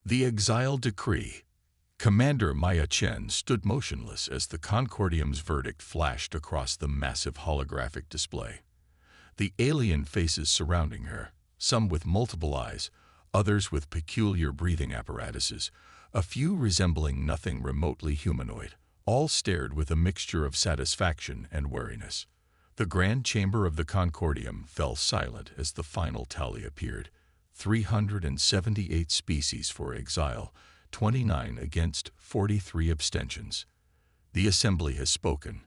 The Exile Decree. Commander Maya Chen stood motionless as the Concordium's verdict flashed across the massive holographic display. The alien faces surrounding her, some with multiple eyes, others with peculiar breathing apparatuses, a few resembling nothing remotely humanoid, all stared with a mixture of satisfaction and wariness. The grand chamber of the Concordium fell silent as the final tally appeared. 378 species for exile, 29 against, 43 abstentions. "The Assembly has spoken,"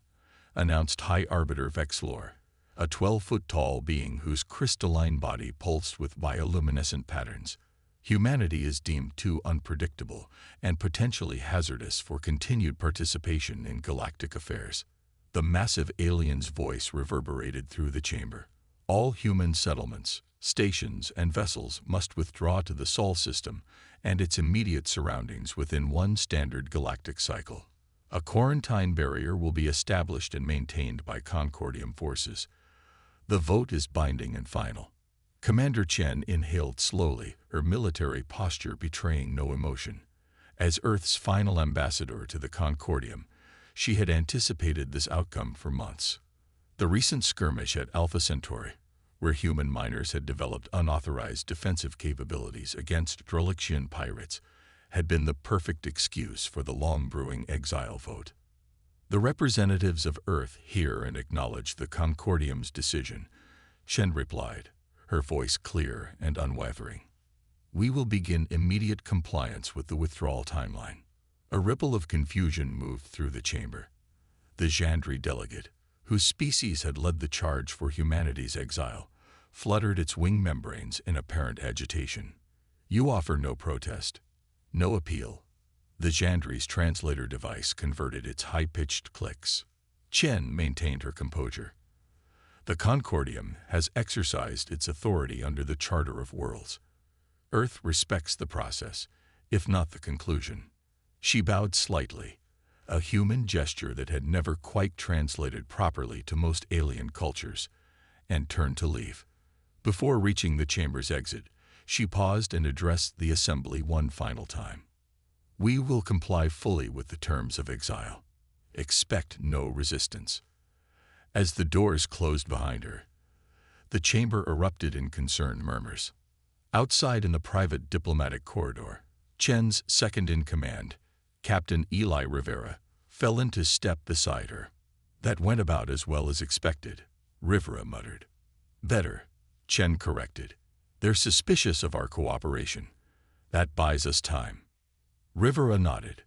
announced High Arbiter Vexlor, a 12-foot-tall being whose crystalline body pulsed with bioluminescent patterns. "Humanity is deemed too unpredictable and potentially hazardous for continued participation in galactic affairs." The massive alien's voice reverberated through the chamber. "All human settlements, stations, and vessels must withdraw to the Sol system and its immediate surroundings within one standard galactic cycle. A quarantine barrier will be established and maintained by Concordium forces. The vote is binding and final." Commander Chen inhaled slowly, her military posture betraying no emotion. As Earth's final ambassador to the Concordium, she had anticipated this outcome for months. The recent skirmish at Alpha Centauri, where human miners had developed unauthorized defensive capabilities against Drolixian pirates, had been the perfect excuse for the long-brewing exile vote. "The representatives of Earth hear and acknowledge the Concordium's decision," Chen replied, her voice clear and unwavering. "We will begin immediate compliance with the withdrawal timeline." A ripple of confusion moved through the chamber. The Jandri delegate, whose species had led the charge for humanity's exile, fluttered its wing membranes in apparent agitation. "You offer no protest, no appeal." The Jandri's translator device converted its high-pitched clicks. Chen maintained her composure. "The Concordium has exercised its authority under the Charter of Worlds. Earth respects the process, if not the conclusion." She bowed slightly, a human gesture that had never quite translated properly to most alien cultures, and turned to leave. Before reaching the chamber's exit, she paused and addressed the assembly one final time. "We will comply fully with the terms of exile. Expect no resistance." As the doors closed behind her, the chamber erupted in concerned murmurs. Outside in the private diplomatic corridor, Chen's second-in-command, Captain Eli Rivera, fell into step beside her. "That went about as well as expected," Rivera muttered. "Better," Chen corrected. "They're suspicious of our cooperation. That buys us time." Rivera nodded.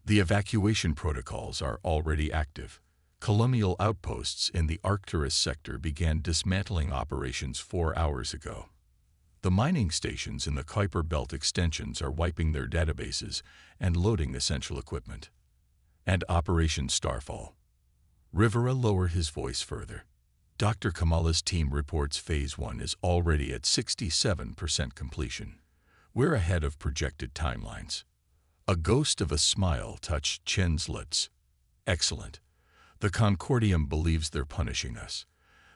"The evacuation protocols are already active. Colonial outposts in the Arcturus sector began dismantling operations 4 hours ago. The mining stations in the Kuiper Belt extensions are wiping their databases and loading essential equipment. And Operation Starfall." Rivera lowered his voice further. "Dr. Kamala's team reports Phase 1 is already at 67% completion. We're ahead of projected timelines." A ghost of a smile touched Chen's lips. "Excellent. The Concordium believes they're punishing us.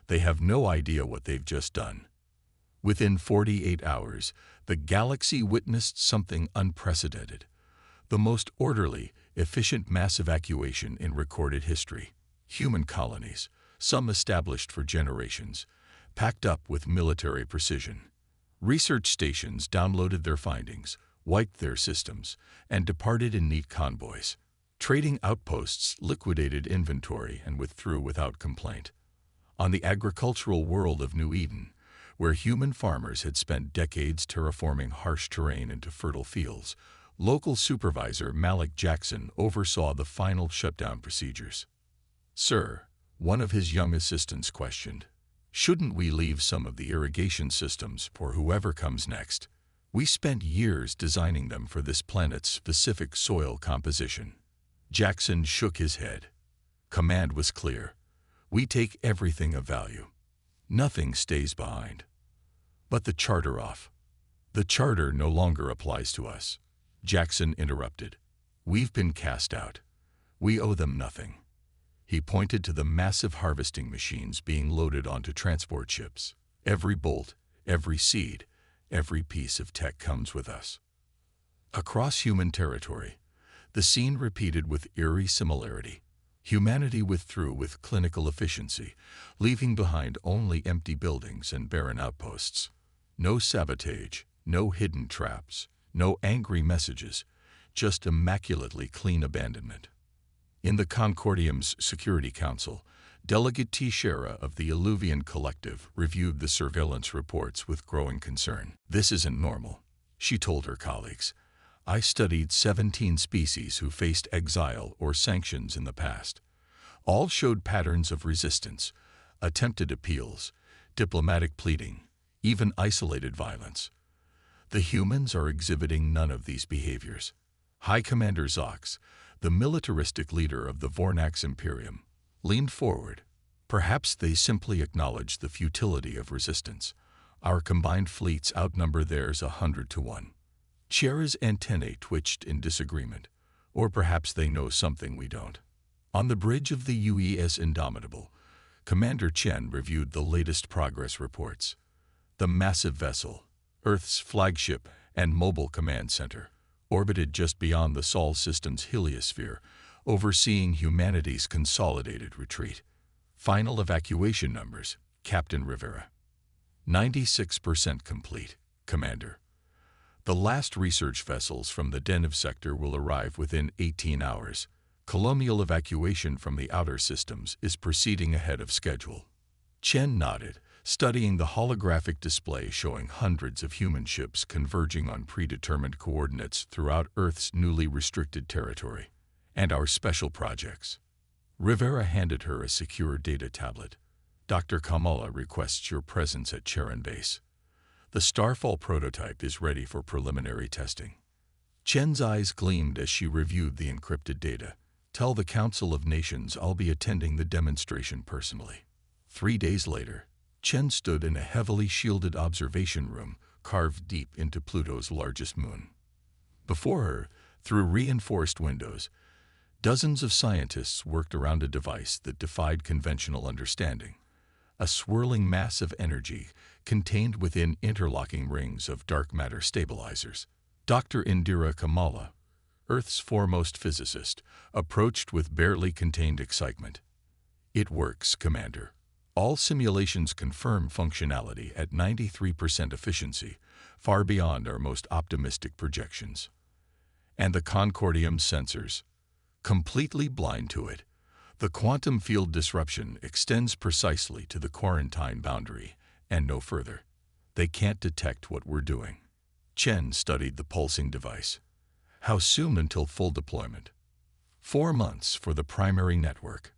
They have no idea what they've just done." Within 48 hours, the galaxy witnessed something unprecedented. The most orderly, efficient mass evacuation in recorded history. Human colonies, some established for generations, packed up with military precision. Research stations downloaded their findings, wiped their systems, and departed in neat convoys. Trading outposts liquidated inventory and withdrew without complaint. On the agricultural world of New Eden, where human farmers had spent decades terraforming harsh terrain into fertile fields, local supervisor Malik Jackson oversaw the final shutdown procedures. "Sir," one of his young assistants questioned, "shouldn't we leave some of the irrigation systems for whoever comes next? We spent years designing them for this planet's specific soil composition." Jackson shook his head. Command was clear. "We take everything of value. Nothing stays behind." "But the charter off." "The charter no longer applies to us," Jackson interrupted. "We've been cast out. We owe them nothing." He pointed to the massive harvesting machines being loaded onto transport ships. "Every bolt, every seed, every piece of tech comes with us." Across human territory, the scene repeated with eerie similarity. Humanity withdrew with clinical efficiency, leaving behind only empty buildings and barren outposts. No sabotage, no hidden traps, no angry messages, just immaculately clean abandonment. In the Concordium's Security Council, Delegate Teixeira of the Illuvian Collective reviewed the surveillance reports with growing concern. "This isn't normal," she told her colleagues. "I studied 17 species who faced exile or sanctions in the past. All showed patterns of resistance, attempted appeals, diplomatic pleading, even isolated violence. The humans are exhibiting none of these behaviors." High Commander Zox, the militaristic leader of the Vornax Imperium, leaned forward. "Perhaps they simply acknowledge the futility of resistance. Our combined fleets outnumber theirs 100 to 1. Teixeira's antennae twitched in disagreement. "Or perhaps they know something we don't." On the bridge of the UES Indomitable, Commander Chen reviewed the latest progress reports. The massive vessel, Earth's flagship and mobile command center, orbited just beyond the Sol system's heliosphere, overseeing humanity's consolidated retreat. Final evacuation numbers, Captain Rivera. 96% complete, Commander. The last research vessels from the Deneb sector will arrive within 18 hours. Colonial evacuation from the outer systems is proceeding ahead of schedule. Chen nodded, studying the holographic display showing hundreds of human ships converging on predetermined coordinates throughout Earth's newly restricted territory. "And our special projects." Rivera handed her a secure data tablet. "Dr. Kamala requests your presence at Charon Base. The Starfall prototype is ready for preliminary testing." Chen's eyes gleamed as she reviewed the encrypted data. "Tell the Council of Nations I'll be attending the demonstration personally." 3 days later, Chen stood in a heavily shielded observation room carved deep into Pluto's largest moon. Before her, through reinforced windows, dozens of scientists worked around a device that defied conventional understanding. A swirling mass of energy contained within interlocking rings of dark matter stabilizers. Dr. Indira Kamala, Earth's foremost physicist, approached with barely contained excitement. "It works, Commander. All simulations confirm functionality at 93% efficiency, far beyond our most optimistic projections. And the Concordium's sensors, completely blind to it. The quantum field disruption extends precisely to the quarantine boundary, and no further. They can't detect what we're doing." Chen studied the pulsing device. "How soon until full deployment?" 4 months for the primary network.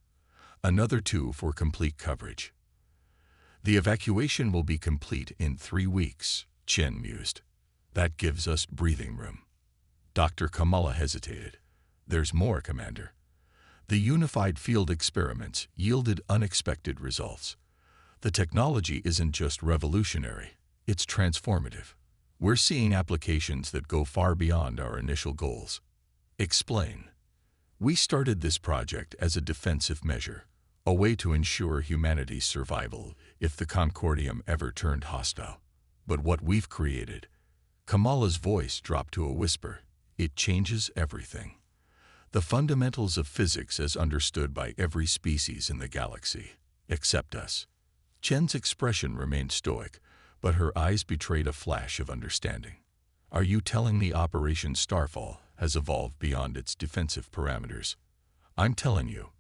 Another 2 for complete coverage. "The evacuation will be complete in 3 weeks, Chen mused. "That gives us breathing room." Dr. Kamala hesitated. "There's more, Commander." The unified field experiments yielded unexpected results. The technology isn't just revolutionary, it's transformative. We're seeing applications that go far beyond our initial goals. Explain. "We started this project as a defensive measure, a way to ensure humanity's survival if the Concordium ever turned hostile. But what we've created," Kamala's voice dropped to a whisper, "it changes everything. The fundamentals of physics as understood by every species in the galaxy, except us." Chen's expression remained stoic, but her eyes betrayed a flash of understanding. "Are you telling me Operation Starfall has evolved beyond its defensive parameters?" "I'm telling you,"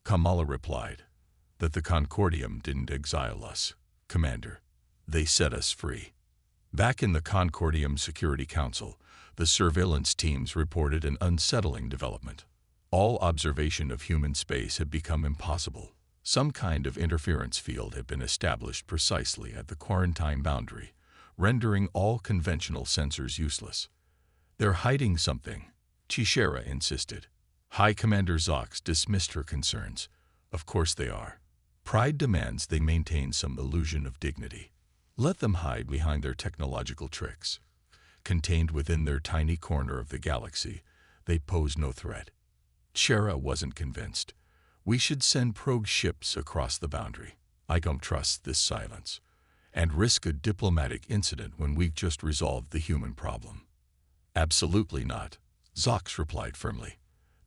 Kamala replied, "that the Concordium didn't exile us, Commander. They set us free." Back in the Concordium Security Council, the surveillance teams reported an unsettling development. All observation of human space had become impossible. Some kind of interference field had been established precisely at the quarantine boundary, rendering all conventional sensors useless. "They're hiding something," Teixeira insisted. High Commander Zox dismissed her concerns. "Of course they are. Pride demands they maintain some illusion of dignity. Let them hide behind their technological tricks. Contained within their tiny corner of the galaxy, they pose no threat." Teixeira wasn't convinced. "We should send probe ships across the boundary. I don't trust this silence. And risk a diplomatic incident when we've just resolved the human problem." Absolutely not, Zox replied firmly.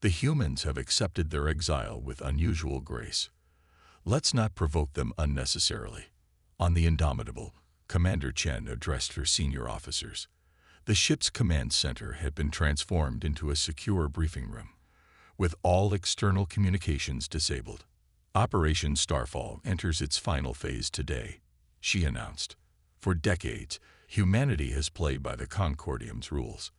The humans have accepted their exile with unusual grace. Let's not provoke them unnecessarily. On the Indomitable, Commander Chen addressed her senior officers. The ship's command center had been transformed into a secure briefing room, with all external communications disabled. Operation Starfall enters its final phase today, she announced. For decades, humanity has played by the Concordium's rules.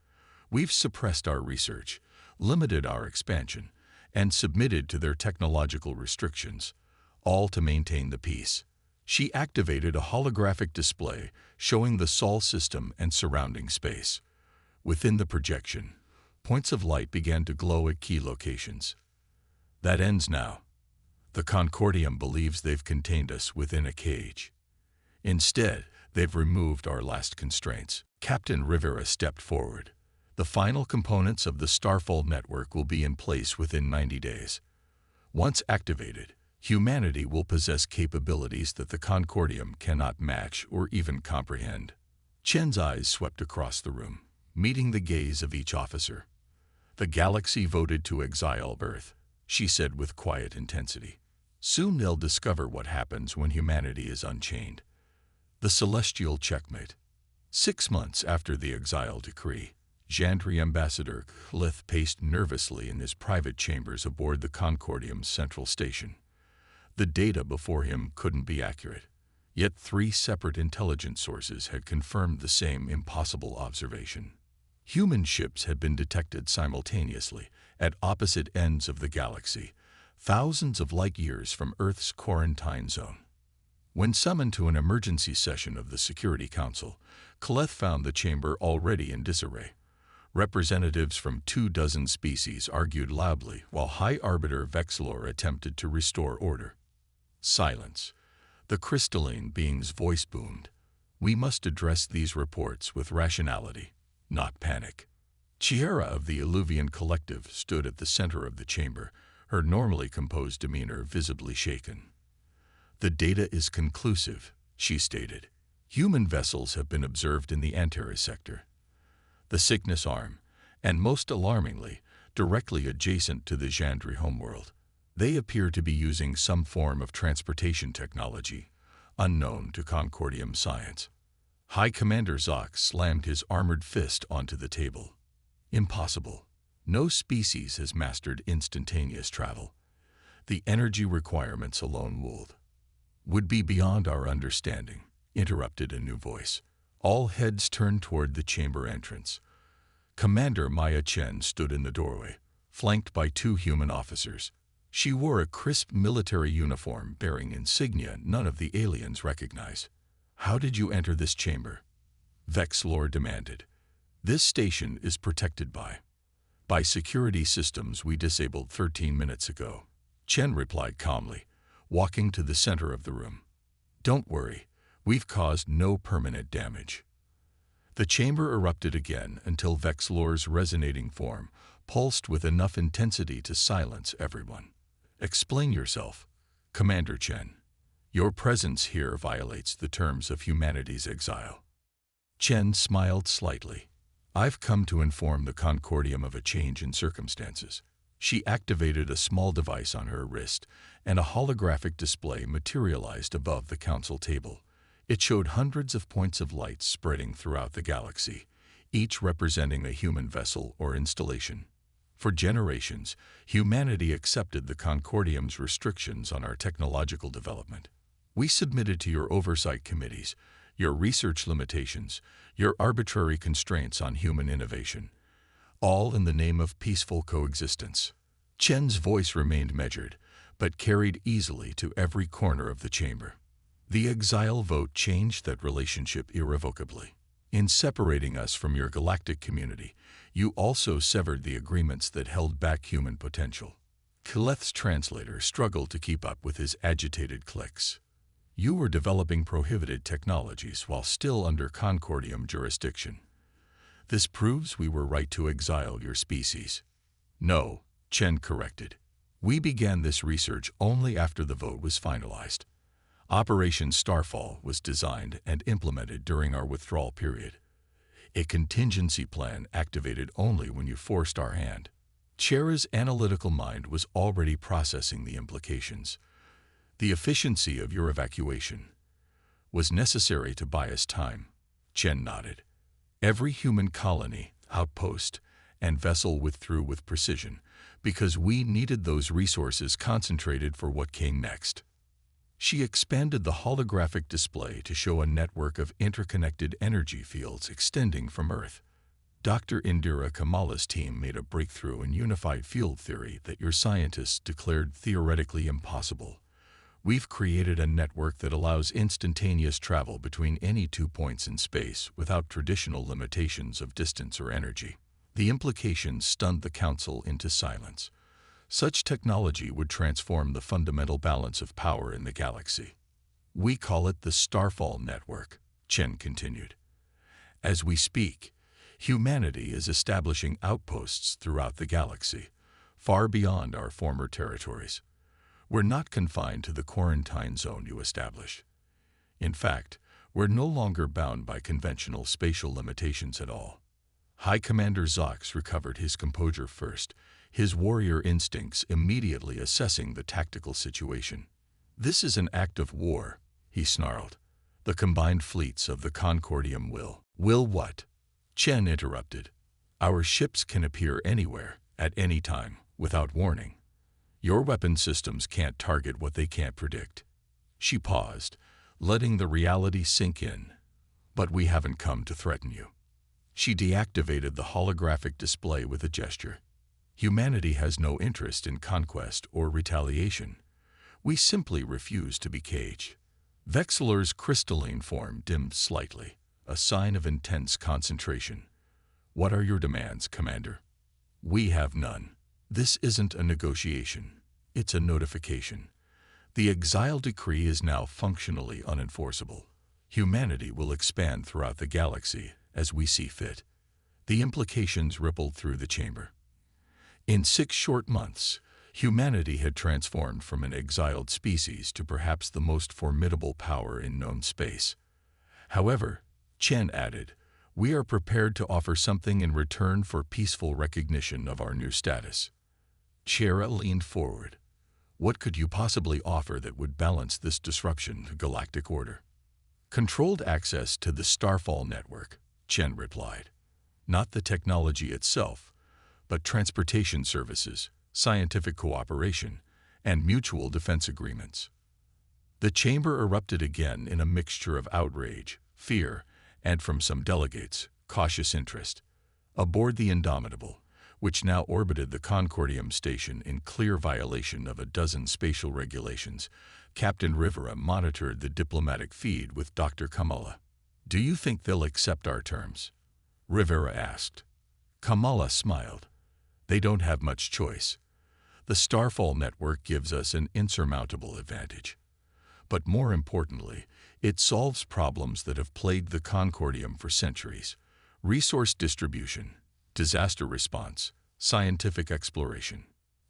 We've suppressed our research, limited our expansion, and submitted to their technological restrictions, all to maintain the peace. She activated a holographic display showing the Sol system and surrounding space. Within the projection, points of light began to glow at key locations. That ends now. The Concordium believes they've contained us within a cage. Instead, they've removed our last constraints. Captain Rivera stepped forward. The final components of the Starfall network will be in place within 90 days. Once activated, humanity will possess capabilities that the Concordium cannot match or even comprehend. Chen's eyes swept across the room, meeting the gaze of each officer. The galaxy voted to exile Earth, she said with quiet intensity. Soon they'll discover what happens when humanity is unchained. The celestial checkmate. 6 months after the exile decree, Jandri Ambassador Lith paced nervously in his private chambers aboard the Concordium's central station. The data before him couldn't be accurate, yet 3 separate intelligence sources had confirmed the same impossible observation. Human ships had been detected simultaneously at opposite ends of the galaxy, thousands of light years from Earth's quarantine zone. When summoned to an emergency session of the Security Council, Kaleth found the chamber already in disarray. Representatives from 24 species argued loudly while High Arbiter Vexlor attempted to restore order. Silence. The crystalline being's voice boomed. We must address these reports with rationality, not panic. Chiara of the Illuvian Collective stood at the center of the chamber, her normally composed demeanor visibly shaken. The data is conclusive, she stated. Human vessels have been observed in the Antares sector, the Cygnus Arm, and most alarmingly, directly adjacent to the Jandri homeworld. They appear to be using some form of transportation technology, unknown to Concordium science. High Commander Zox slammed his armored fist onto the table. Impossible. No species has mastered instantaneous travel. The energy requirements alone would be beyond our understanding, interrupted a new voice. All heads turned toward the chamber entrance. Commander Maya Chen stood in the doorway, flanked by 2 human officers. She wore a crisp military uniform bearing insignia none of the aliens recognized. How did you enter this chamber? Vexlor demanded. This station is protected by security systems we disabled 13 minutes ago. Chen replied calmly, walking to the center of the room. Don't worry, we've caused no permanent damage. The chamber erupted again until Vexlor's resonating form pulsed with enough intensity to silence everyone. Explain yourself, Commander Chen. Your presence here violates the terms of humanity's exile. Chen smiled slightly. I've come to inform the Concordium of a change in circumstances. She activated a small device on her wrist, and a holographic display materialized above the council table. It showed hundreds of points of light spreading throughout the galaxy, each representing a human vessel or installation. For generations, humanity accepted the Concordium's restrictions on our technological development. We submitted to your oversight committees, your research limitations, your arbitrary constraints on human innovation, all in the name of peaceful coexistence. Chen's voice remained measured, but carried easily to every corner of the chamber. The exile vote changed that relationship irrevocably. In separating us from your galactic community, you also severed the agreements that held back human potential. Kaleth's translator struggled to keep up with his agitated clicks. You were developing prohibited technologies while still under Concordium jurisdiction. This proves we were right to exile your species. No, Chen corrected. We began this research only after the vote was finalized. Operation Starfall was designed and implemented during our withdrawal period. a contingency plan activated only when you forced our hand. Chera's analytical mind was already processing the implications. The efficiency of your evacuation was necessary to buy us time. Chen nodded. Every human colony, outpost, and vessel withdrew with precision because we needed those resources concentrated for what came next. She expanded the holographic display to show a network of interconnected energy fields extending from Earth. Dr. Indira Kamala's team made a breakthrough in unified field theory that your scientists declared theoretically impossible. We've created a network that allows instantaneous travel between any 2 points in space without traditional limitations of distance or energy. The implications stunned the Council into silence. Such technology would transform the fundamental balance of power in the galaxy. We call it the Starfall Network, Chen continued. As we speak, humanity is establishing outposts throughout the galaxy, far beyond our former territories. We're not confined to the quarantine zone you established. In fact, we're no longer bound by conventional spatial limitations at all. High Commander Zox recovered his composure first, his warrior instincts immediately assessing the tactical situation. This is an act of war, he snarled. The combined fleets of the Concordium will. Will what? Chen interrupted. Our ships can appear anywhere, at any time, without warning. Your weapon systems can't target what they can't predict. She paused, letting the reality sink in. But we haven't come to threaten you. She deactivated the holographic display with a gesture. Humanity has no interest in conquest or retaliation. We simply refuse to be caged. Vexilor's crystalline form dimmed slightly, a sign of intense concentration. What are your demands, Commander? We have none. This isn't a negotiation. It's a notification. The exile decree is now functionally unenforceable. Humanity will expand throughout the galaxy as we see fit. The implications rippled through the chamber. In 6 short months, humanity had transformed from an exiled species to perhaps the most formidable power in known space. However, Chen added, we are prepared to offer something in return for peaceful recognition of our new status. Chera leaned forward. What could you possibly offer that would balance this disruption to galactic order? Controlled access to the Starfall Network, Chen replied. Not the technology itself, but transportation services, scientific cooperation, and mutual defense agreements. The chamber erupted again in a mixture of outrage, fear, and from some delegates, cautious interest. Aboard the Indomitable, which now orbited the Concordium station in clear violation of a dozen spatial regulations, Captain Rivera monitored the diplomatic feed with Dr. Kamala. Do you think they'll accept our terms? Rivera asked. Kamala smiled. They don't have much choice. The Starfall Network gives us an insurmountable advantage. But more importantly, it solves problems that have plagued the Concordium for centuries. Resource distribution, disaster response, scientific exploration.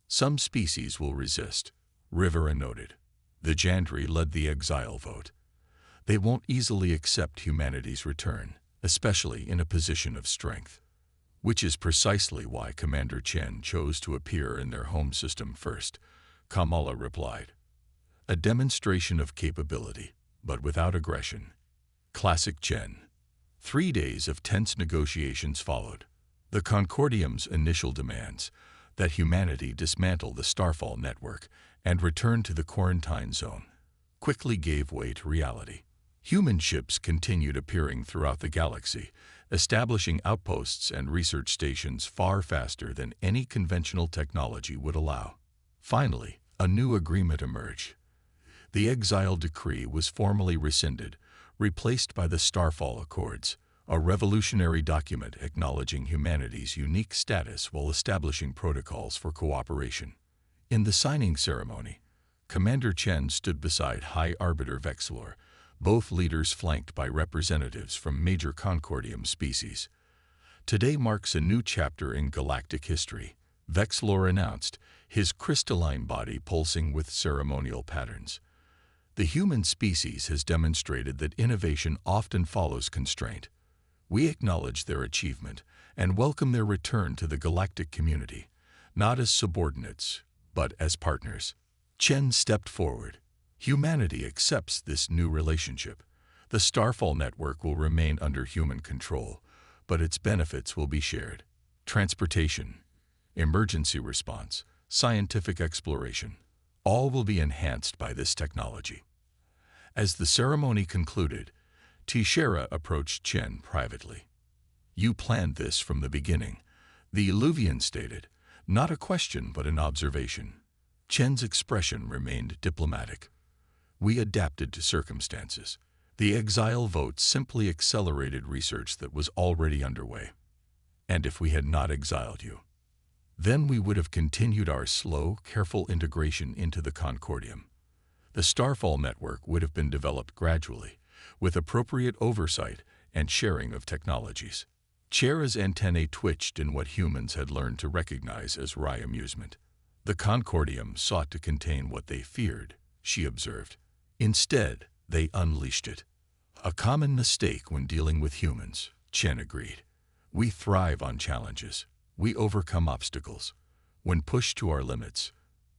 Some species will resist, Rivera noted. The Jandri led the exile vote. They won't easily accept humanity's return, especially in a position of strength. Which is precisely why Commander Chen chose to appear in their home system first, Kamala replied. A demonstration of capability, but without aggression. Classic Chen. 3 days of tense negotiations followed. The Concordium's initial demands, that humanity dismantle the Starfall Network and return to the quarantine zone, quickly gave way to reality. Human ships continued appearing throughout the galaxy, establishing outposts and research stations far faster than any conventional technology would allow. Finally, a new agreement emerged. The exile decree was formally rescinded, replaced by the Starfall Accords, a revolutionary document acknowledging humanity's unique status while establishing protocols for cooperation. In the signing ceremony, Commander Chen stood beside High Arbiter Vexilor, both leaders flanked by representatives from major Concordium species. Today marks a new chapter in galactic history, Vexilor announced, his crystalline body pulsing with ceremonial patterns. The human species has demonstrated that innovation often follows constraint. We acknowledge their achievement and welcome their return to the galactic community, not as subordinates, but as partners. Chen stepped forward. Humanity accepts this new relationship. The Starfall network will remain under human control, but its benefits will be shared. Transportation, emergency response, scientific exploration, all will be enhanced by this technology. As the ceremony concluded, Tishera approached Chen privately. "You planned this from the beginning," the Illuvian stated, not a question but an observation. Chen's expression remained diplomatic. "We adapted to circumstances. The exile vote simply accelerated research that was already underway. And if we had not exiled you, then we would have continued our slow, careful integration into the Concordium. The Starfall network would have been developed gradually, with appropriate oversight and sharing of technologies." Chera's antennae twitched in what humans had learned to recognize as wry amusement. "The Concordium sought to contain what they feared," she observed. "Instead, they unleashed it." "A common mistake when dealing with humans," Chen agreed. "We thrive on challenges. We overcome obstacles. When pushed to our limits."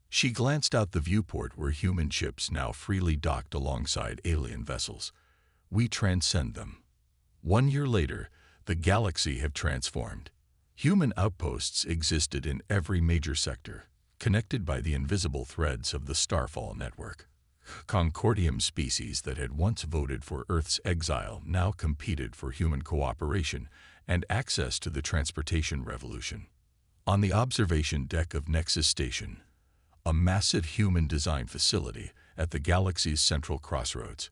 She glanced out the viewport where human ships now freely docked alongside alien vessels. "We transcend them." 1 year later, the galaxy had transformed. Human outposts existed in every major sector, connected by the invisible threads of the Starfall network. Concordium species that had once voted for Earth's exile now competed for human cooperation and access to the transportation revolution. On the observation deck of Nexus Station, a massive human-designed facility at the galaxy's central crossroads,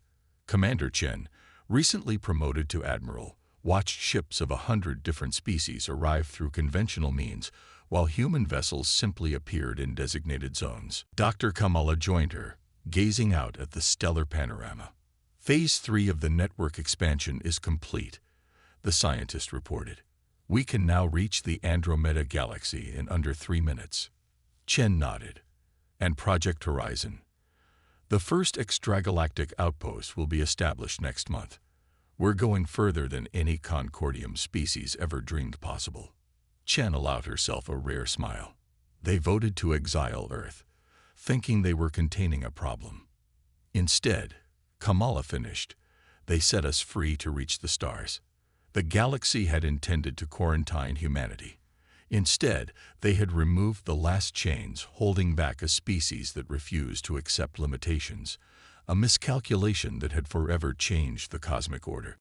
Commander Chen, recently promoted to Admiral, watched ships of 100 different species arrive through conventional means, while human vessels simply appeared in designated zones. Dr. Kamala joined her, gazing out at the stellar panorama. "Phase 3 of the network expansion is complete," the scientist reported. "We can now reach the Andromeda Galaxy in under 3 minutes." Chen nodded. "And Project Horizon? The first extragalactic outpost will be established next month. We're going further than any Concordium species ever dreamed possible." Chen allowed herself a rare smile. "They voted to exile Earth, thinking they were containing a problem. Instead," Kamala finished, "they set us free to reach the stars. The galaxy had intended to quarantine humanity. Instead, they had removed the last chains holding back a species that refused to accept limitations, a miscalculation that had forever changed the cosmic order."